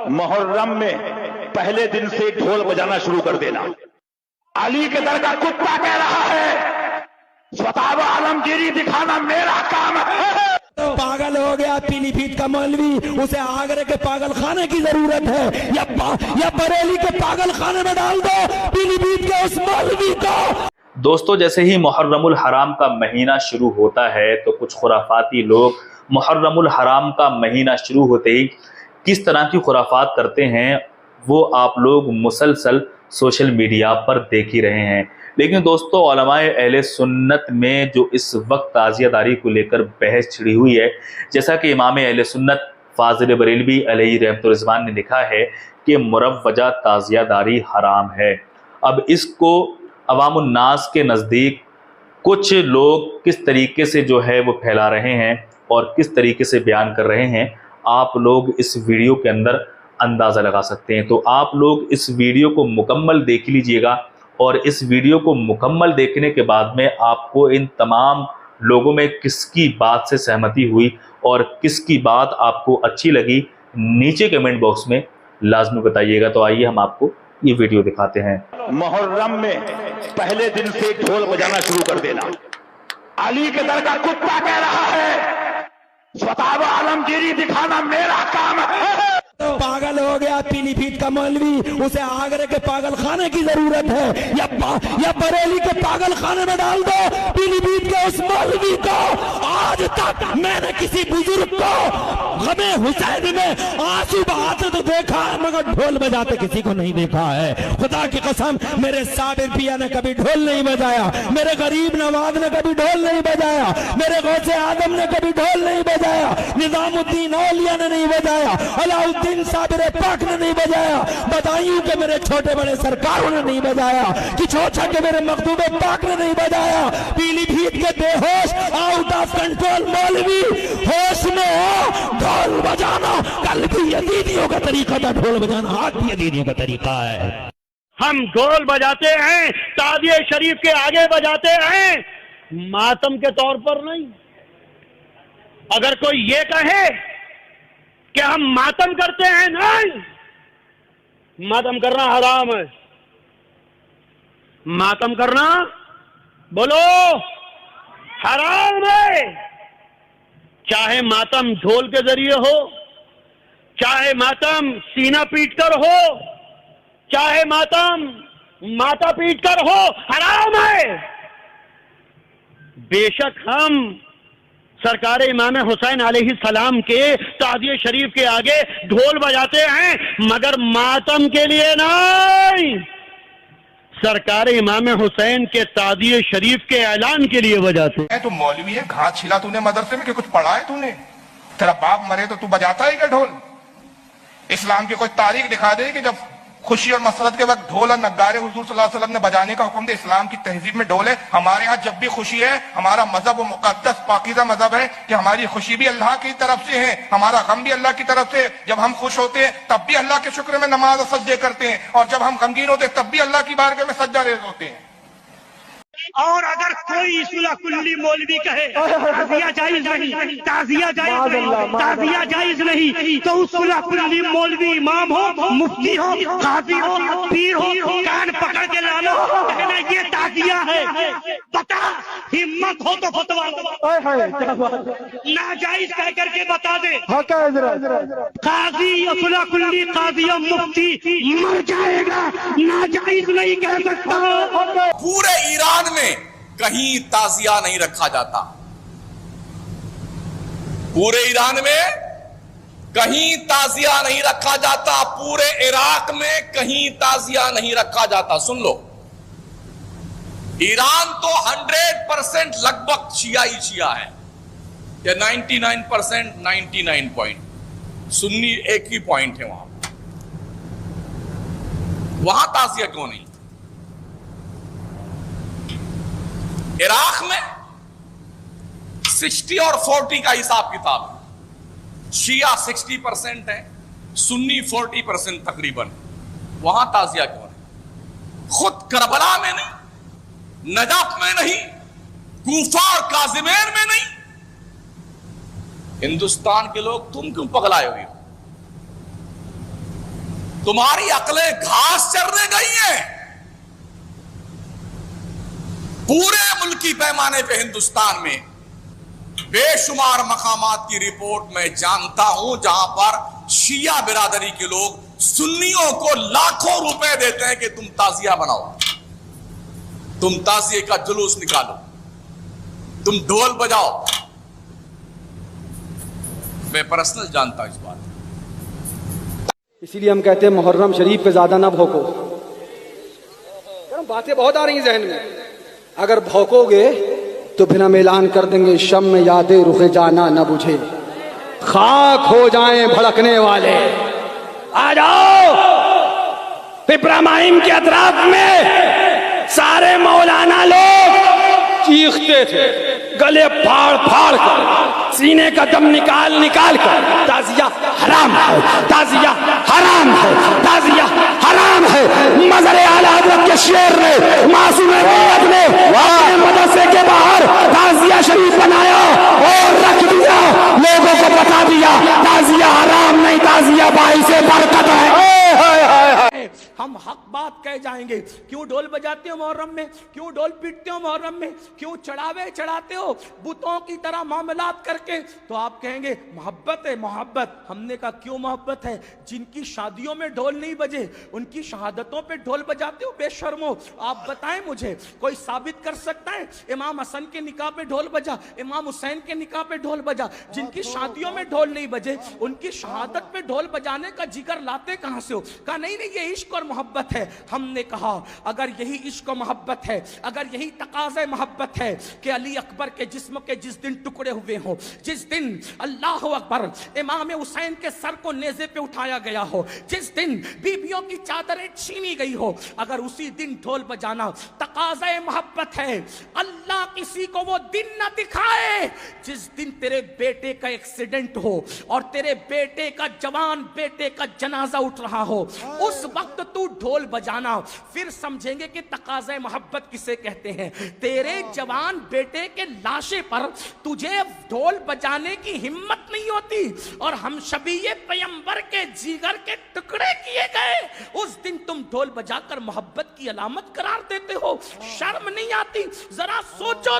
मुहर्रम में पहले दिन से ढोल बजाना शुरू कर देना। अली के दर का कुत्ता कह रहा है स्वताब आलमगीरी दिखाना मेरा काम है। पागल हो गया पीलीभीत का मौलवी, उसे आगरे के पागल खाने की जरूरत है, या बरेली के पागल खाने में डाल दो पीलीभीत के उस मौलवी को। दोस्तों, जैसे ही मुहर्रमुल हराम का महीना शुरू होता है तो कुछ खुराफाती लोग मुहर्रमुल हराम का महीना शुरू होते ही किस तरह की खुराफात करते हैं वो आप लोग मुसलसल सोशल मीडिया पर देख ही रहे हैं। लेकिन दोस्तों, उलमाए अहले सुन्नत में जो इस वक्त ताज़ियादारी को लेकर बहस छिड़ी हुई है, जैसा कि इमाम अहले सुन्नत फाजिल बरेलवी अलैहि रहमतुर रिज़वान ने लिखा है कि मुरव्वजा ताज़ियादारी हराम है। अब इसको अवामुन नास के नज़दीक कुछ लोग किस तरीके से जो है वो फैला रहे हैं और किस तरीके से बयान कर रहे हैं, आप लोग इस वीडियो के अंदर अंदाज़ा लगा सकते हैं। तो आप लोग इस वीडियो को मुकम्मल देख लीजिएगा और इस वीडियो को मुकम्मल देखने के बाद में आपको इन तमाम लोगों में किसकी बात से सहमति हुई और किसकी बात आपको अच्छी लगी, नीचे कमेंट बॉक्स में लाजमी बताइएगा। तो आइए हम आपको ये वीडियो दिखाते हैं। मुहर्रम में पहले दिन से ढोल बजाना शुरू कर देना। अली के दर का कुत्ता कह रहा है स्वताब आलमगीरी दिखाना मेरा काम है। पागल हो गया पीलीभीत का मौलवी, उसे आगरे के पागल खाने की जरूरत है, या बरेली के पागल खाने में डाल दो पीलीभीत के उस मौलवी को। आज तक मैंने किसी बुजुर्ग को गमे हुसैन में आंसू बहाते तो देखा है, मगर ढोल बजाते किसी को नहीं देखा है। खुदा की कसम, मेरे साबिर पिया ने कभी ढोल नहीं बजाया, मेरे गरीब नवाज ने कभी ढोल नहीं बजाया, मेरे गौसे आदम ने कभी ढोल नहीं बजाया, निजामुद्दीन औलिया ने नहीं बजाया, अलाउद्दीन साबिर पाक ने नहीं बजाया, बदायूं के मेरे छोटे बड़े सरकारों ने नहीं बजाया, कि छोटा के मेरे मखदूम पाक ने नहीं बजाया। पीलीभीत के बेहोश आउट ऑफ कंट्रोल मौलवी होश में हो, ढोल बजाना कल भी यजीदियों का तरीका था, ढोल बजाना आज भी यजीदियों का तरीका है। हम ढोल बजाते हैं, ताज़िए शरीफ के आगे बजाते हैं, मातम के तौर पर नहीं। अगर कोई ये कहे कि हम मातम करते हैं, नहीं, मातम करना हराम है। मातम करना बोलो हराम है। चाहे मातम ढोल के जरिए हो, चाहे मातम सीना पीट कर हो, चाहे मातम माथा पीट कर हो, हराम है। बेशक हम सरकार इमाम हुसैन अलैहिस्सलाम के ताज़िए शरीफ के आगे ढोल बजाते हैं, मगर मातम के लिए नहीं, सरकार इमाम हुसैन के ताज़िए शरीफ के ऐलान के लिए बजाते हैं। तू मौलवी है, घास छिला तूने मदरसे में कि कुछ पढ़ा है तूने? तेरा बाप मरे तो तू बजाता है क्या ढोल? इस्लाम की कोई तारीख दिखा दे कि जब खुशी और मसरत के वक्त ढोल और नगारे हुजूर सल्लल्लाहु अलैहि वसल्लम ने बजाने का हुक्म दिया। इस्लाम की तहजीब में ढोल है। हमारे यहाँ जब भी खुशी है, हमारा मजहब वो मुकद्दस पाकीज़ा मजहब है कि हमारी खुशी भी अल्लाह की तरफ से है, हमारा गम भी अल्लाह की तरफ से। जब हम खुश होते हैं तब भी अल्लाह के शुक्र में नमाज और सज्जे करते हैं, और जब हम गमगीन होते हैं तब भी अल्लाह की बारगाह में सज्जा रेज़ होते हैं। और अगर कोई इसुला कुल्ली मौलवी कहे ताज़िया जायज नहीं, ताज़िया जायज नहीं, ताज़िया जायज नहीं, तो उसुला कुल्ली मौलवी इमाम हो, मुफ्ती हो, काजी हो, पीर हो, कान पकड़ के ला लो, कहना ये ताज़िया है। बता, हिम्मत हो तो फतवा दो, नाजायज कह करके बता दे। काजी असुला कुल्ली काजी और मुफ्ती मर जाएगा, नाजायज नहीं कह सकता। पूरे ईरान में कहीं ताजिया नहीं रखा जाता, पूरे ईरान में कहीं ताजिया नहीं रखा जाता, पूरे इराक में कहीं ताजिया नहीं रखा जाता। सुन लो, ईरान तो 100% लगभग शिया ही शिया है, या 99%, 99 पॉइंट सुन्नी एक ही पॉइंट है। वहां ताजिया क्यों नहीं? इराक में 60 और 40 का हिसाब किताब है, शिया 60% है, सुन्नी 40% तकरीबन। वहां ताजिया क्यों नहीं? खुद करबला में नहीं, नजफ में नहीं, कूफा और काजिमेर में नहीं। हिंदुस्तान के लोग तुम क्यों पगलाए हुए हो? तुम्हारी अकलें घास चरने गई हैं। पूरे मुल्की पैमाने पे हिंदुस्तान में बेशुमार मकामात की रिपोर्ट मैं जानता हूं जहां पर शिया बिरादरी के लोग सुन्नियों को लाखों रुपए देते हैं कि तुम ताजिया बनाओ, तुम ताजिए का जुलूस निकालो, तुम ढोल बजाओ। मैं पर्सनल जानता हूं इस बात। इसीलिए हम कहते हैं मुहर्रम शरीफ पे ज्यादा ना भौंको। बातें बहुत आ रही हैं जहन में, अगर भौंकोगे तो फिर हम ऐलान कर देंगे शम में यादें रुखे जाना न बुझे, खाक हो जाएं भड़कने वाले। आ जाओ पिपरामाइम के अतराफ में सारे मौलाना लोग चीखते थे, गले फाड़ फाड़ कर, सीने का दम निकाल निकाल कर, ताजिया हराम है, ताजिया हराम है, ताजिया हराम है। मज़र-ए आला हज़रत के शेर ने, मासूम मिल्लत ने अपने मदरसे के बाहर ताजिया शरीफ बनाया और रख दिया, लोगों को बता दिया ताजिया हराम नहीं, ताजिया बाइसे बरकत है। हम हक बात कह जाएंगे। क्यों ढोल बजाते हो मुहर्रम में, क्यों ढोल पीटते हो मुहर्रम में, क्यों चढ़ावे चढ़ाते हो बुतों की तरह मामलात करके? तो आप कहेंगे मोहब्बत है, मोहब्बत। हमने कहा क्यों मोहब्बत है? जिनकी शादियों में ढोल नहीं बजे उनकी शहादतों पे ढोल बजाते हो बेशर्मो। आप बताएं मुझे, कोई साबित कर सकता है इमाम हसन के निकाह पे ढोल बजा, इमाम हुसैन के निकाह पे ढोल बजा? जिनकी शादियों में ढोल नहीं बजे उनकी शहादत पे ढोल बजाने का जिगर लाते कहां से हो? कहा नहीं नहीं, ये इश्क और मोहब्बत है। हमने कहा अगर यही इश्क और मोहब्बत है, अगर यही तकाज़े मोहब्बत है कि अली अकबर के जिस्म के जिस दिन टुकड़े हुए हो, जिस दिन अल्लाह अकबर इमाम हुसैन के सर को नेज़े पे उठाया गया हो, जिस दिन बीबियों की चादरें छीनी गई हो, अगर उसी दिन ढोल बजाना तकाज़े मोहब्बत है, अल्लाह किसी को वो दिन न दिखाए जिस दिन तेरे बेटे का एक्सीडेंट हो और तेरे बेटे का, जवान बेटे का जनाजा उठ रहा हो, उस वक्त तू ढोल बजाना, फिर समझेंगे कि तकाज़े मोहब्बत किसे कहते हैं। तेरे जवान बेटे के लाशे पर तुझे ढोल बजाने की हिम्मत नहीं होती और हम शबीए पैगंबर के जिगर के टुकड़े किए गए, उस दिन तुम ढोल बजाकर मोहब्बत की अलामत करार देते हो। शर्म नहीं आती? जरा सोचो।